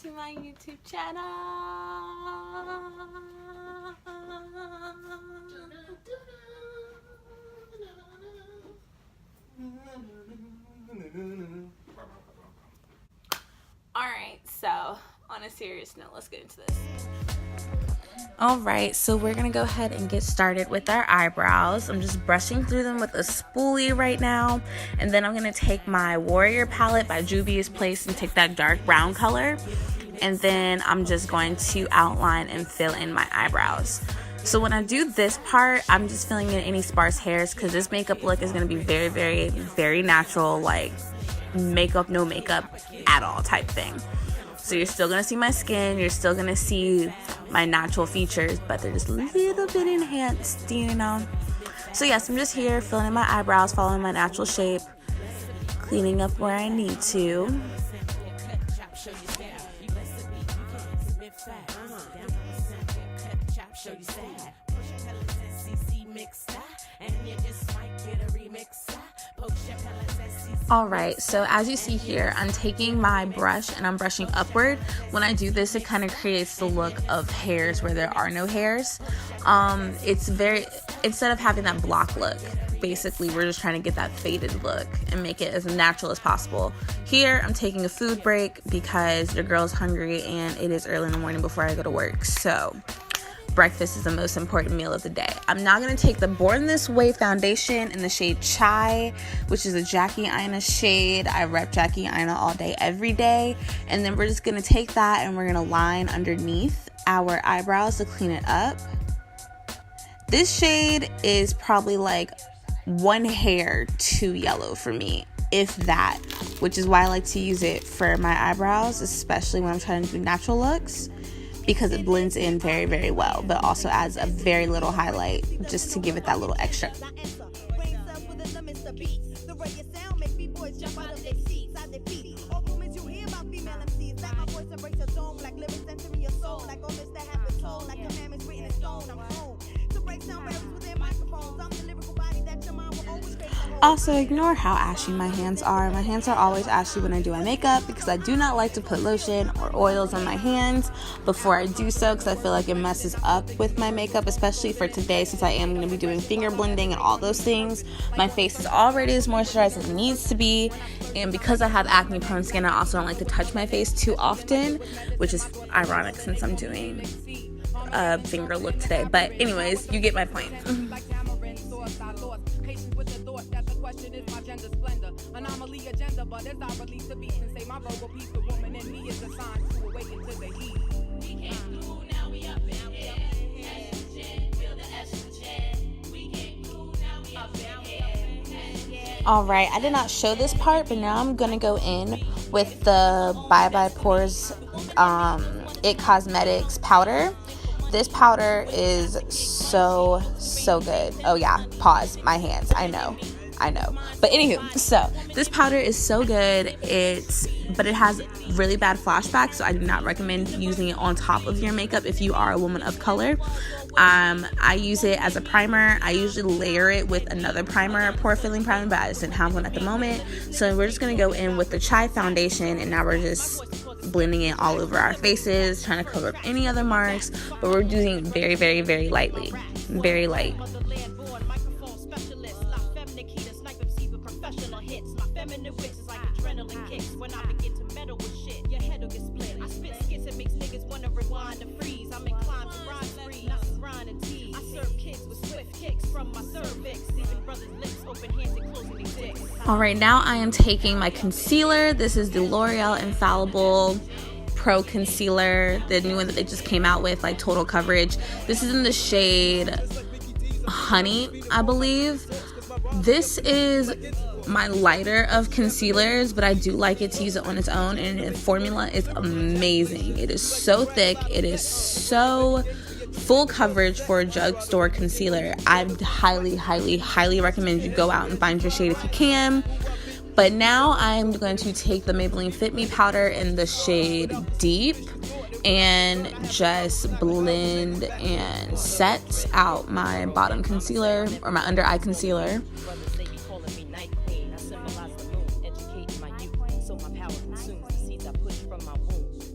to my YouTube channel. Alright, so on a serious note, let's get into this. Alright, so we're gonna go ahead and get started with our eyebrows. I'm just brushing through them with a spoolie right now, and then I'm gonna take my Warrior palette by Juvia's Place and take that dark brown color, and then I'm just going to outline and fill in my eyebrows. So when I do this part, I'm just filling in any sparse hairs because this makeup look is gonna be very, very, very natural, like makeup, no makeup at all type thing. So you're still gonna see my skin, you're still gonna see my natural features, but they're just a little bit enhanced, you know. So yes, I'm just here filling in my eyebrows, following my natural shape, cleaning up where I need to. Alright, so as you see here, I'm taking my brush and I'm brushing upward. When I do this, it kind of creates the look of hairs where there are no hairs. Instead of having that block look, basically we're just trying to get that faded look and make it as natural as possible. Here, I'm taking a food break because your girl's hungry and it is early in the morning before I go to work. So breakfast is the most important meal of the day. I'm now going to take the Born This Way foundation in the shade Chai, which is a Jackie Aina shade. I rep Jackie Aina all day, every day. And then we're just going to take that and we're going to line underneath our eyebrows to clean it up. This shade is probably like one hair too yellow for me, if that, which is why I like to use it for my eyebrows, especially when I'm trying to do natural looks, because it blends in very, very well, but also adds a very little highlight just to give it that little extra. Also, ignore how ashy my hands are. My hands are always ashy when I do my makeup because I do not like to put lotion or oils on my hands before I do so, because I feel like it messes up with my makeup, especially for today since I am going to be doing finger blending and all those things. My face is already as moisturized as it needs to be, and because I have acne prone skin, I also don't like to touch my face too often, which is ironic since I'm doing a finger look today. But anyways, you get my point. Question is my gender splendor, anomaly agenda, but as I release the beast and say my verbal piece, the woman in me is assigned to awaken to the heat. We came through, now we up in here. Estrogen, feel the estrogen. We came through, now we up in here. Alright, I did not show this part, but now I'm gonna go in with the Bye Bye Pores It Cosmetics powder. This powder is so good. Oh yeah, pause, my hands, I know. But anywho, so this powder is so good, but it has really bad flashbacks, so I do not recommend using it on top of your makeup if you are a woman of color. I use it as a primer. I usually layer it with another primer, pore filling primer, but I just didn't have one at the moment. So we're just going to go in with the Chai foundation, and now we're just blending it all over our faces, trying to cover up any other marks, but we're doing it very, very, very lightly, very light. Alright, now I am taking my concealer. This is the L'Oreal Infallible Pro Concealer, the new one that they just came out with, like Total Coverage. This is in the shade Honey, I believe. This is my lighter of concealers, but I do like it to use it on its own, and the formula is amazing. It is so thick. It is so full coverage for a drugstore concealer. I highly recommend you go out and find your shade if you can. But now I'm going to take the Maybelline Fit Me powder in the shade Deep and just blend and set out my bottom concealer, or my under eye concealer.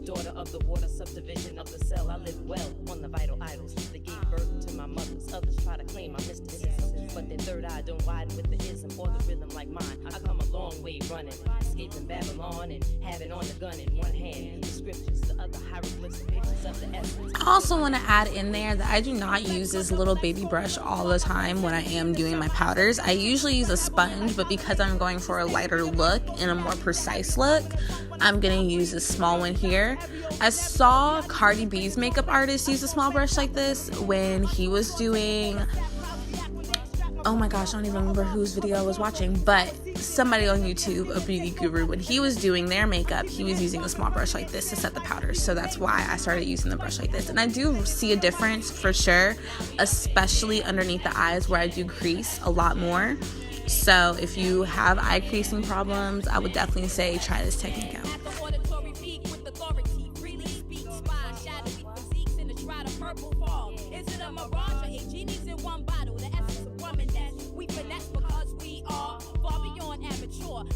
Daughter the water subdivision of the cell. I live well on the vital idols that gave birth to my mothers. Others try to claim my mysticism, but their third eye don't widen with the ism or the rhythm like mine. I come a long way running, escaping Babylon and having on the gun in one hand. The scriptures, the other hieroglyphs, the pictures of the essence. I also want to add in there that I do not use this little baby brush all the time when I am doing my powders. I usually use a sponge, but because I'm going for a lighter look and a more precise look, I'm going to use a small one here. I saw Cardi B's makeup artist use a small brush like this when he was doing, oh my gosh, I don't even remember whose video I was watching, but somebody on YouTube, a beauty guru, when he was doing their makeup, he was using a small brush like this to set the powders. So that's why I started using the brush like this. And I do see a difference for sure, especially underneath the eyes where I do crease a lot more. So if you have eye creasing problems, I would definitely say try this technique out.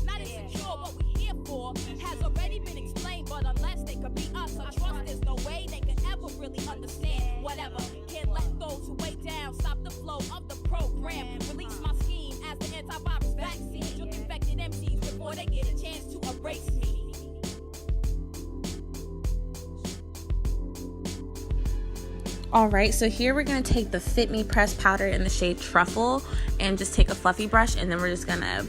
Not insecure, what we here for has already been explained, but unless they could be us, I trust there's no way they could ever really understand whatever. Can't let those who weigh down stop the flow of the program. Release my scheme as the antivirus vaccine. Took infected MCs before they get a chance to erase me. Alright, so here we're going to take the Fit Me pressed powder in the shade Truffle and just take a fluffy brush, and then we're just going to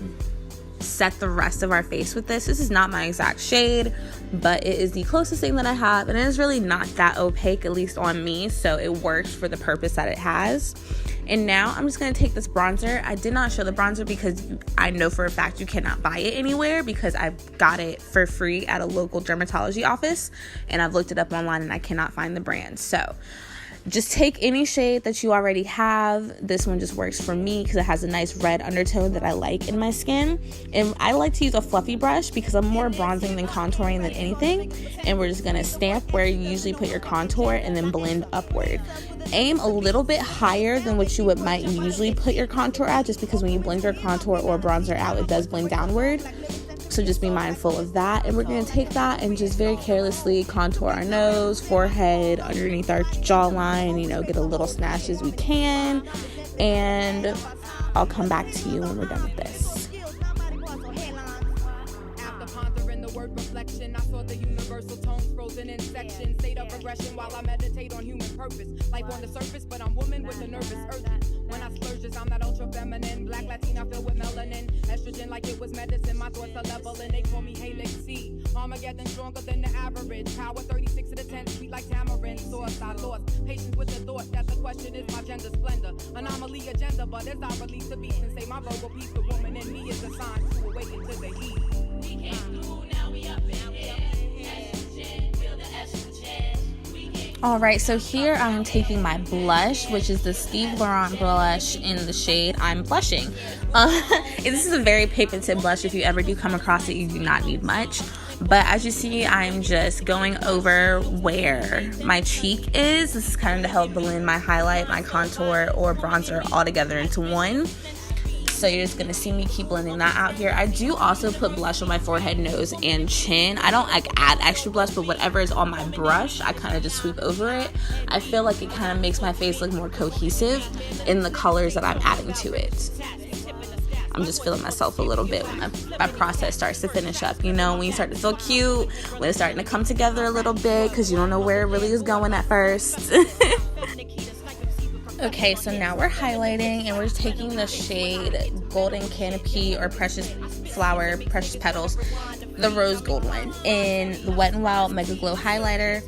set the rest of our face with this. This is not my exact shade, but it is the closest thing that I have, and it is really not that opaque, at least on me, so it works for the purpose that it has. And now I'm just going to take this bronzer. I did not show the bronzer because I know for a fact you cannot buy it anywhere, because I got it for free at a local dermatology office, and I've looked it up online and I cannot find the brand. So just take any shade that you already have. This one just works for me because it has a nice red undertone that I like in my skin. And I like to use a fluffy brush because I'm more bronzing than contouring than anything. And we're just going to stamp where you usually put your contour and then blend upward. Aim a little bit higher than what you might usually put your contour at, just because when you blend your contour or bronzer out, it does blend downward. So just be mindful of that. And we're going to take that and just very carelessly contour our nose, forehead, underneath our jawline, get a little snatch as we can. And I'll come back to you when we're done with this. After pondering the word reflection, I saw the universal tones frozen in section. State of regression while I meditate on human purpose. Life on the surface, but I'm woman with a nervous urgent. When I splurges, I'm not ultra feminine. Black Latina filled with melanin. Estrogen like it was medicine. My thoughts are level and they call me Helix C. Armageddon stronger than the average. Power 36 to the 10, sweet like tamarind. Source I lost. Patience with the thought that the question is my gender splendor. Anomaly agenda, but as I release the beast and say my verbal piece, the woman in me is assigned to awaken to the heat. We came through, now we up in here. Estrogen, feel the estrogen. Alright, so here I'm taking my blush, which is the Steve Laurent blush in the shade I'm Blushing. This is a very paper tip blush. If you ever do come across it, you do not need much. But as you see, I'm just going over where my cheek is. This is kind of to help blend my highlight, my contour, or bronzer all together into one. So you're just going to see me keep blending that out here. I do also put blush on my forehead, nose, and chin. I don't add extra blush, but whatever is on my brush, I kind of just sweep over it. I feel like it kind of makes my face look more cohesive in the colors that I'm adding to it. I'm just feeling myself a little bit when my process starts to finish up. When you start to feel cute, when it's starting to come together a little bit, because you don't know where it really is going at first. Okay, so now we're highlighting, and we're just taking the shade Golden Canopy or Precious Flower, Precious Petals, the rose gold one, in the Wet n Wild Mega Glow highlighter.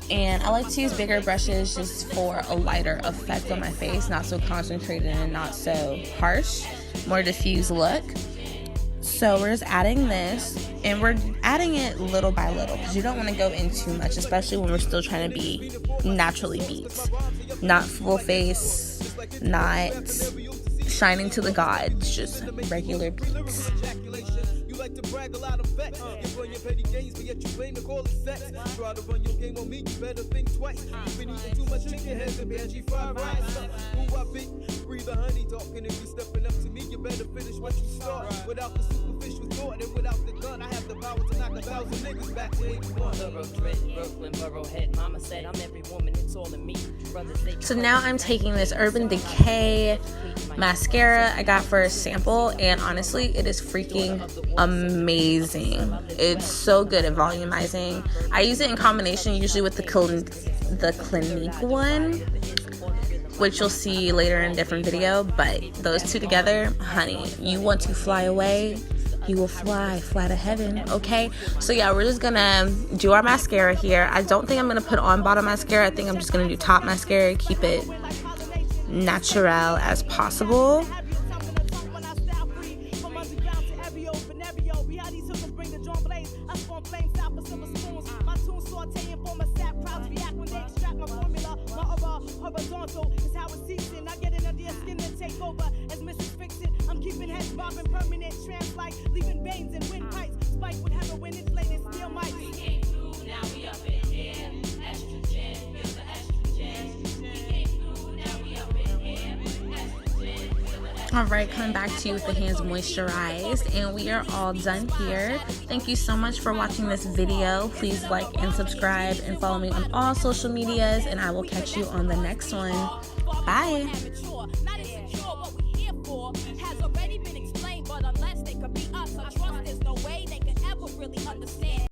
And I like to use bigger brushes just for a lighter effect on my face, not so concentrated and not so harsh, more diffuse look. So we're just adding this, and we're adding it little by little because you don't want to go in too much, especially when we're still trying to be naturally beat. Not full face, not shining to the gods, just regular beats. Like to brag a lot of facts. You run your petty games, but yet you claim to call it sex. Try to run your game on me, you better think twice. You've been eating too much chicken heads and veggie fried rice. Who I be? Breathe the honey talking. If you stepping up to me, you better finish what you start. Without the superficial thought and without the gun, I have the power to knock 1,000 niggas back to 81. Thoroughbred, Brooklyn, Boroughhead. Mama said I'm every woman, it's all in me. Brothers, they So now I'm taking this Urban Decay mascara I got for a sample, and honestly, it is freaking amazing. It's so good at volumizing. I use it in combination usually with the Clinique one, which you'll see later in a different video, but those two together, honey, you want to fly away, you will fly to heaven, okay? So yeah, we're just gonna do our mascara here. I don't think I'm gonna put on bottom mascara. I think I'm just gonna do top mascara, keep it natural as possible. Horizontal is how it's seasoned. I get in under your skin and take over as Mrs. Fix-It. I'm keeping heads bobbing, permanent trance like leaving veins and windpipes. Spike with heroin, inflated steel mics. We came through, now we up in here. Estrogen, feel the estrogen. We came through, now we up in here. Estrogen, feel the estrogen. All right, coming back to you with the hands moisturized, and we are all done here. Thank you so much for watching this video. Please like and subscribe and follow me on all social medias, and I will catch you on the next one. Bye. Not insecure, what we here for has already been explained, but unless they could be us, I trust there's no way they could ever really understand.